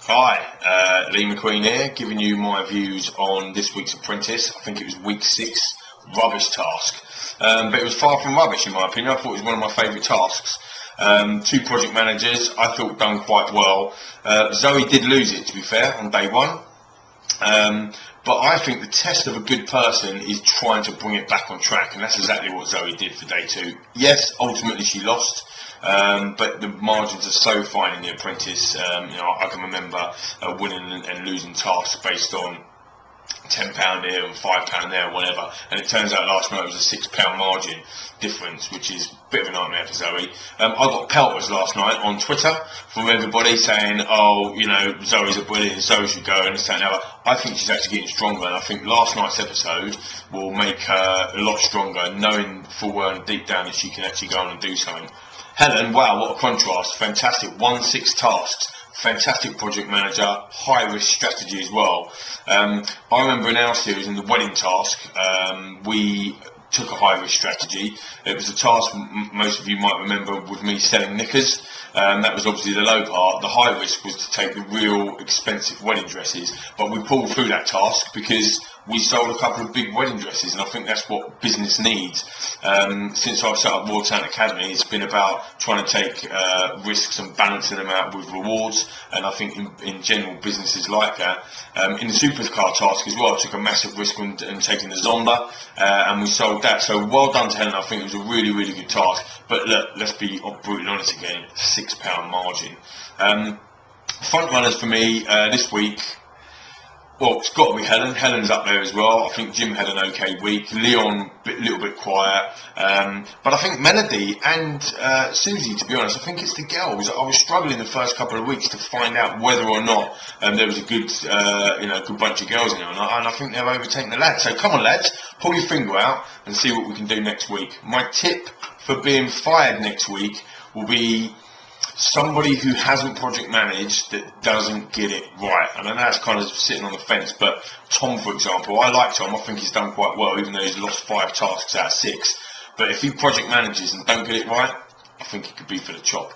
Hi, Lee McQueen here, giving you my views on this week's Apprentice. I think it was week 6, rubbish task. But it was far from rubbish in my opinion. I thought it was one of my favourite tasks. 2 project managers, I thought done quite well. Zoe did lose it, to be fair, on day 1. But I think the test of a good person is trying to bring it back on track, and that's exactly what Zoe did for day 2. Yes, ultimately she lost, but the margins are so fine in the Apprentice. I can remember winning and losing tasks based on £10 here and £5 there, or whatever, and it turns out last night it was a £6 margin difference, which is a bit of a nightmare for Zoe. I got pelters last night on Twitter from everybody saying, oh, Zoe's a bully and Zoe should go and this, that and the other. I think she's actually getting stronger, and I think last night's episode will make her a lot stronger, knowing full well and deep down that she can actually go on and do something. Helen, wow, what a contrast, fantastic, 1-6 tasks. Fantastic project manager, high risk strategy as well. I remember in our series, in the wedding task, we took a high risk strategy. It was a task most of you might remember with me selling knickers. That was obviously the low part. The high risk was to take the real expensive wedding dresses, but we pulled through that task because we sold a couple of big wedding dresses, and I think that's what business needs. Since I've set up Royal Town Academy, it's been about trying to take risks and balancing them out with rewards, and I think in general businesses like that. In the supercar task as well, I took a massive risk on taking the Zonda, and we sold that. So well done to Helen. I think it was a really, really good task. But look, let's be brutally honest again, £6 margin. Front runners for me this week. Well, it's got to be Helen. Helen's up there as well. I think Jim had an okay week. Leon, a little bit quiet. But I think Melody and Susie, to be honest, I think it's the girls. I was struggling the first couple of weeks to find out whether or not there was a good, good bunch of girls in there, and I think they're overtaking the lads. So come on, lads, pull your finger out and see what we can do next week. My tip for being fired next week will be somebody who hasn't project managed that doesn't get it right. And I know that's kind of sitting on the fence, but Tom, for example, I like Tom. I think he's done quite well, even though he's lost 5 tasks out of 6. But if he project manages and don't get it right, I think he could be for the chop.